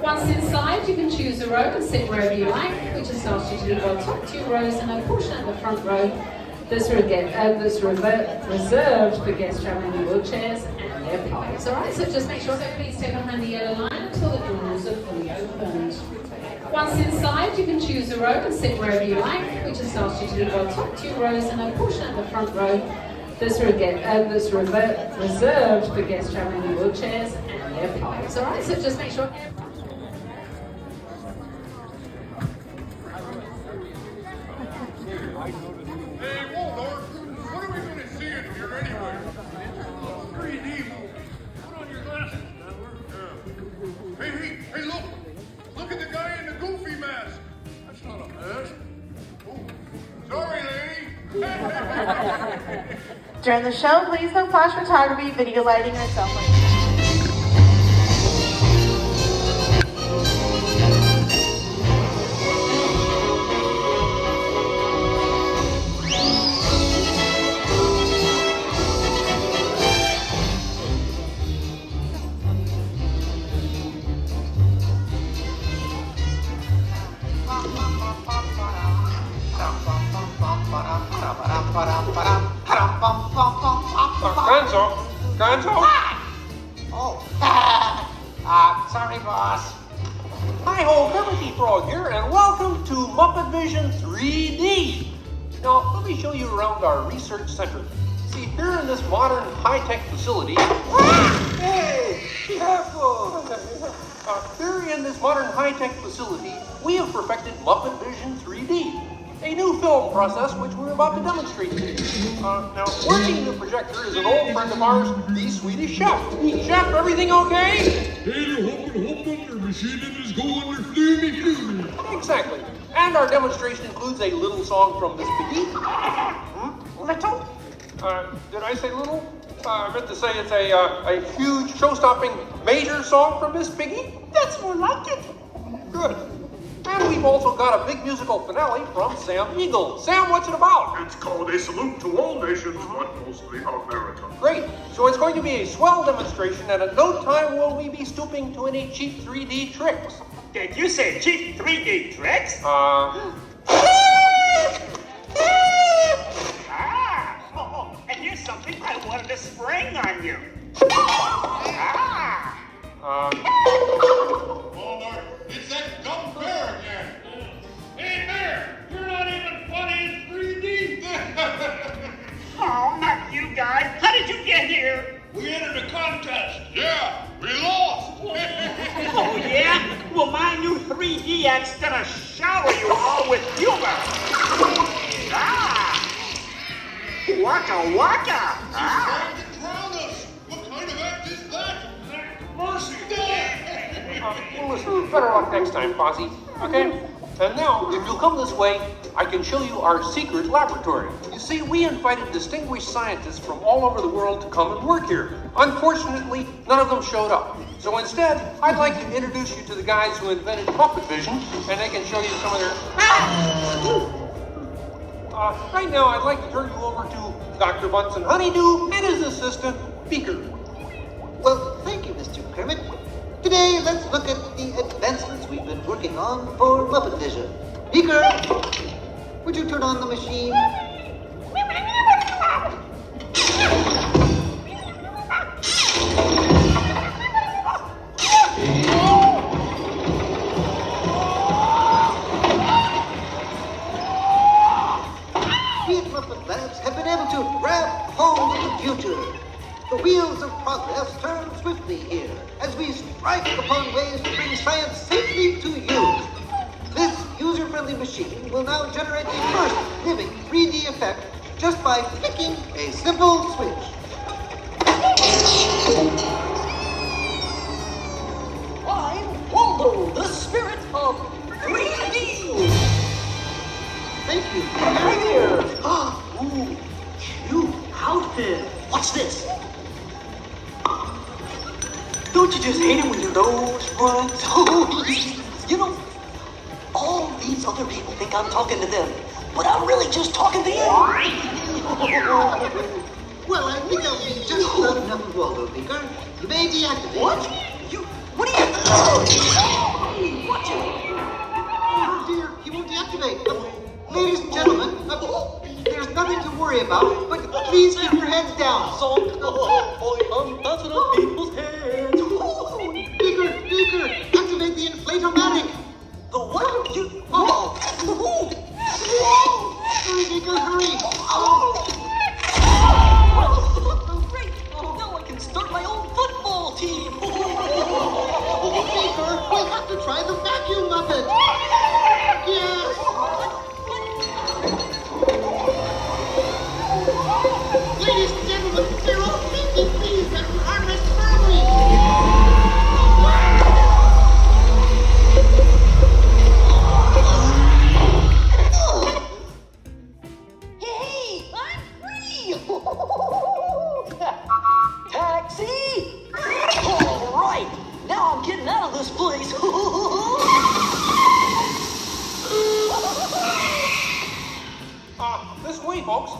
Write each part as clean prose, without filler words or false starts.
Once inside, you can choose a row and sit wherever you like. We just ask you to leave our top 2 rows and a portion of the front row that's reserved for guests traveling in wheelchairs and their pals. Alright, so just make sure that please stay behind the yellow line until the doors are fully opened. Once inside, you can choose a row and sit wherever you like. We just ask you to leave our top 2 rows and a portion of the front row that's reserved for guests traveling in wheelchairs and their pals. Alright, so just make sure. Hey, Walt, what are we going to see in here anyway? 3D. Put on your glasses, Edward. Hey, look! Look at the guy in the goofy mask. That's not a mask. Oh, sorry, lady. During the show, please no flash photography, video lighting, or cell phone. Gonzo? Oh, sorry, boss. Hi-ho, Kermity Frog here, and welcome to Muppet Vision 3D. Now, let me show you around our research center. See, here in this modern high-tech facility... Hey, careful! Here in this modern high-tech facility, we have perfected Muppet Vision 3D, a new film process which we're about to demonstrate to you. Now, working the projector is an old friend of ours, the Swedish chef. Chef, everything okay? Exactly. And our demonstration includes a little song from Miss Piggy. Little? Did I say little? I meant to say it's a huge, show-stopping, major song from Miss Piggy. That's more like it. Good. And we've also got a big musical finale from Sam Eagle. Sam, what's it about? It's called A Salute to All Nations, but mostly America. Great. So it's going to be a swell demonstration, and at no time will we be stooping to any cheap 3D tricks. Did you say cheap 3D tricks? And here's something I wanted to spring on you. Walmart, it's that dumb bear again. Hey, Bear, you're not even funny in 3D. Oh, not you guys. How did you get here? We entered a contest. Yeah, we lost. Oh, yeah? Well, my new 3D act's gonna shower you all with humor. Waka waka. Trying to drown us. What kind of act is that? Mercy. Well, listen, better luck next time, Posse. Okay? And now, if you'll come this way, I can show you our secret laboratory. You see, we invited distinguished scientists from all over the world to come and work here. Unfortunately, none of them showed up. So instead, I'd like to introduce you to the guys who invented Muppet Vision, and they can show you some of their... right now, I'd like to turn you over to Dr. Bunsen Honeydew and his assistant, Beaker. Well, thank you, Mr. Kermit. Today, let's look at the advancements we've been working on for Muppet Vision. Beaker, would you turn on the machine? We at Muppet Labs have been able to grab hold of the future. The wheels of progress turn swiftly here as we strike upon ways to bring science safely to you. This user-friendly machine will now generate the first living 3D effect just by flicking a simple switch. I'm Waldo, the spirit of 3D. Thank you. Here. Ooh, cute outfit. What's this? Don't you just hate it when your nose runs? You know, all these other people think I'm talking to them, but I'm really just talking to you. Well, I think I'll be just about enough of Waldo, Beaker. You may deactivate. What? What are you... activate. Ladies and gentlemen, there's nothing to worry about, but please keep your heads down. I'm bouncing on people's heads. Beaker, activate the inflatomatic. The what? You... Hurry, Beaker, hurry. Great! Now I can start my own football team. Beaker, we'll have to try the vacuum Muppet. Yes. Ladies and gentlemen, they're all safety, please, and arm us firmly. Hey, I'm free! Taxi! All right, now I'm getting out of this place. This way, folks.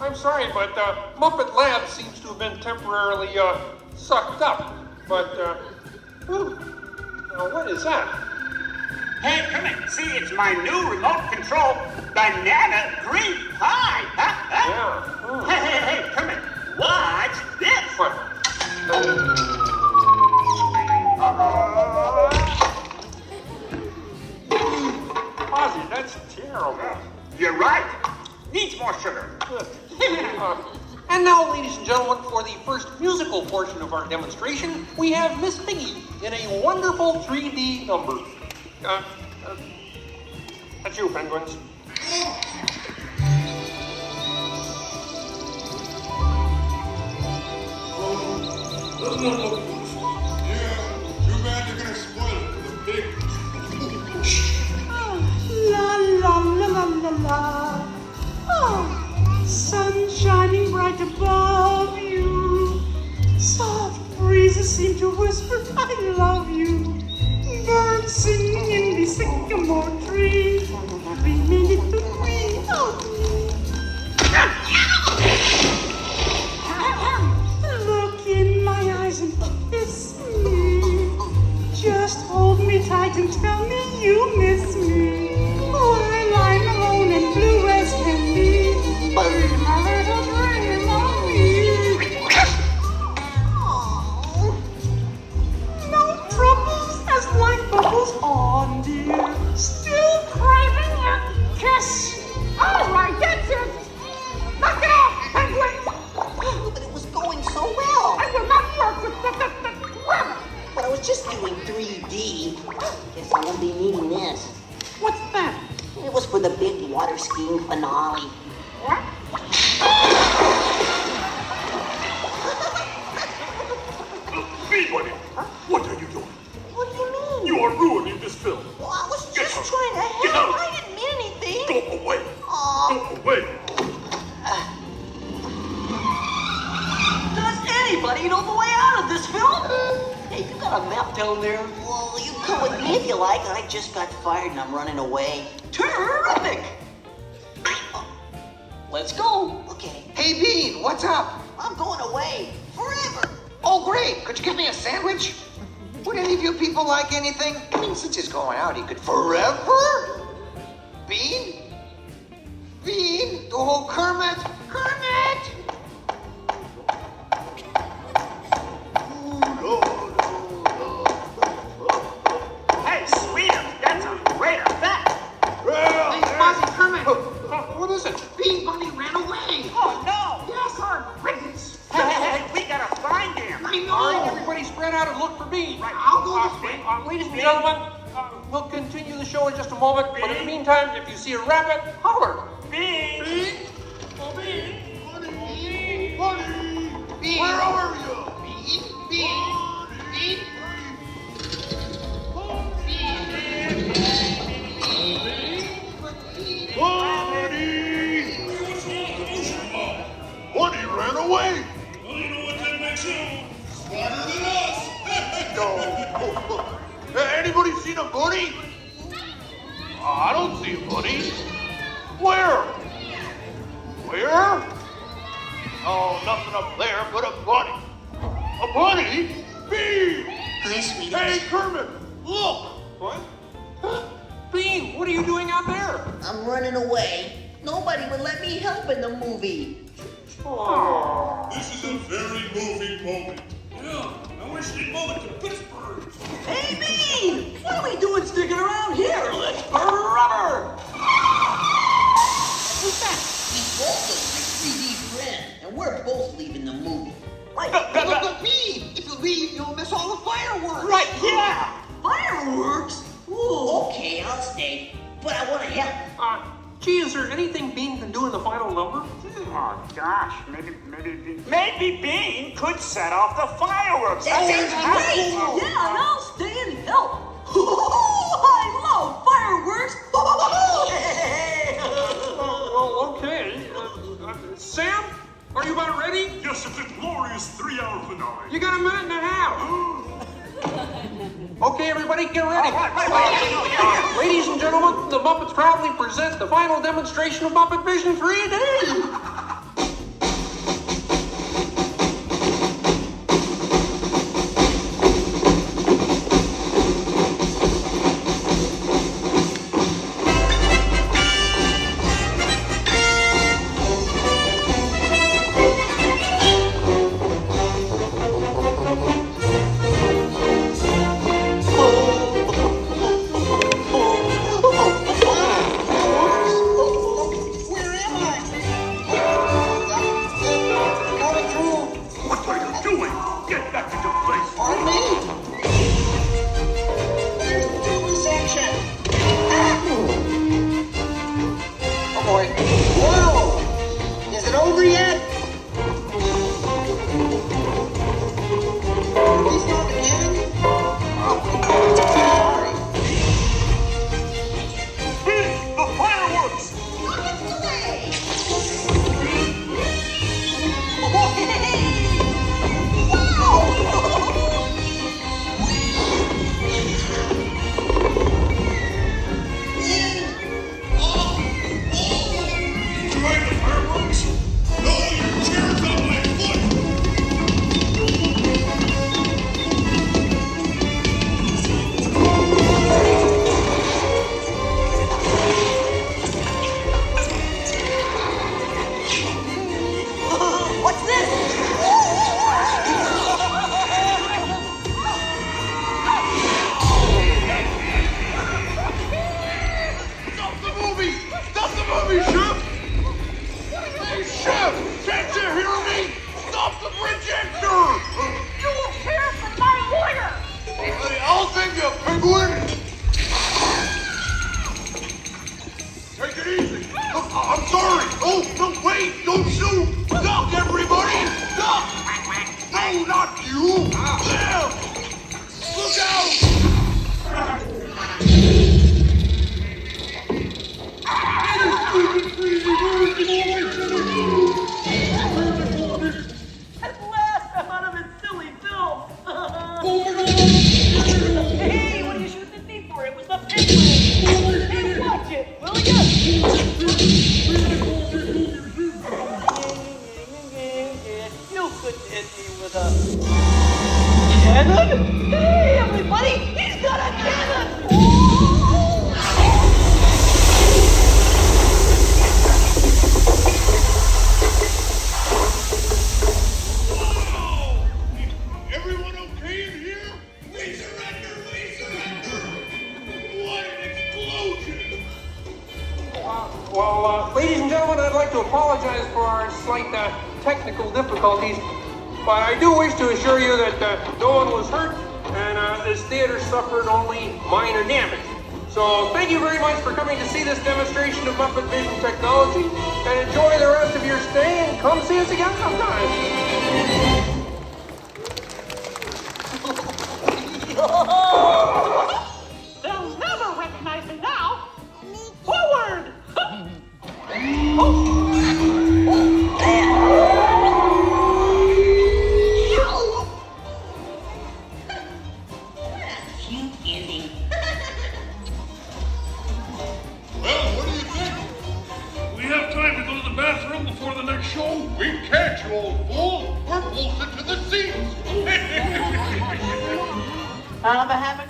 I'm sorry, but Muppet Lab seems to have been temporarily sucked up. But, now what is that? Hey, come in. See, it's my new remote control banana green pie. Yeah. Hey, come in. Watch this. What? Ozzy, that's terrible. You're right. Needs more sugar. And now, ladies and gentlemen, for the first musical portion of our demonstration, we have Miss Piggy in a wonderful 3D number. That's you, penguins. Yeah, too bad you're gonna spoil it for the pig. La la la la la la. Oh, sun shining bright above you. Soft breezes seem to whisper, I love you. Birds singing in the sycamore tree. 3 minutes to 3. Oh. Look in my eyes and kiss me. Just hold me tight and tell me you miss me. While I'm alone and blue as can be. Dream a little dream of me. No troubles as life bubbles on, dear. Still craving a kiss. All right, that's it. Knock it off, penguin. But it was going so well. I will not work with the rabbit. But I was just doing 3D. Guess I won't be needing this. What's that? It was for the big water skiing finale. What? Hey, buddy, what are you doing? What do you mean? You are ruining this film. Well, I was Get just out. trying to Get help. out. I didn't mean anything. Go away. Aw. Go away. Does anybody know the way out of this film? Hey, you got a map down there? Well, you can come with me if you like. I just got fired and I'm running away. Terrific! Let's go. Okay. Hey, Bean, what's up? I'm going away. Forever. Oh, great. Could you give me a sandwich? Would any of you people like anything? I mean, since he's going out, he could forever? Bean? Bean? Oh, Kermit! Kermit! Hey, sweetheart, that's a great effect. Hey, Fozzie, Kermit! What is it? Bean Bunny ran away! Oh, no. Yes, our prince! Hey, we gotta find him. I All right, know! everybody spread out and look for me. I'll go this way. Ladies and gentlemen, we'll continue the show in just a moment, but in the meantime, if you see a rabbit, holler. Bean. Bean? Oh, Bean. Buddy. Bean! Where are you? Bean! Bean! Bean! Buddy! Buddy ran away. I don't know what that makes him smarter than us. No. Anybody seen a bunny? I don't see a bunny. Where? Where? Oh, nothing up there but a bunny. A bunny? Bean! Hi, sweetie. Hey, Kermit, look! What? Bean, what are you doing out there? I'm running away. Nobody would let me help in the movie. Oh. This is a very moving moment. Yeah, I wish they'd move it to Pittsburgh. Hey, me! What are we doing sticking around here? Let's burn rubber! Who's that? He's Walt, my 3D friend, and we're both leaving the movie. Right. But me! If you leave, you'll miss all the fireworks. Right, yeah! Fireworks? Ooh, okay, I'll stay. But I want to help. Gee, is there anything Bean can do in the final number? Oh gosh, maybe Bean could set off the fireworks. That sounds great! Yeah, and I'll stay and help. I love fireworks! Well, okay. Sam, are you about ready? Yes, it's a glorious 3-hour finale. You got a minute and a half. Okay, everybody, get ready. Ladies and gentlemen, the Muppets proudly present the final demonstration of Muppet Vision 3D. Ladies and gentlemen, I'd like to apologize for our slight technical difficulties, but I do wish to assure you that no one was hurt and this theater suffered only minor damage. So thank you very much for coming to see this demonstration of Muppet Vision technology, and enjoy the rest of your stay, and come see us again sometime. They'll never recognize me now. Forward! Cute ending. Well, what do you think? We have time to go to the bathroom before the next show? We can't, you old fool. We're bolted to the seats. On behalf of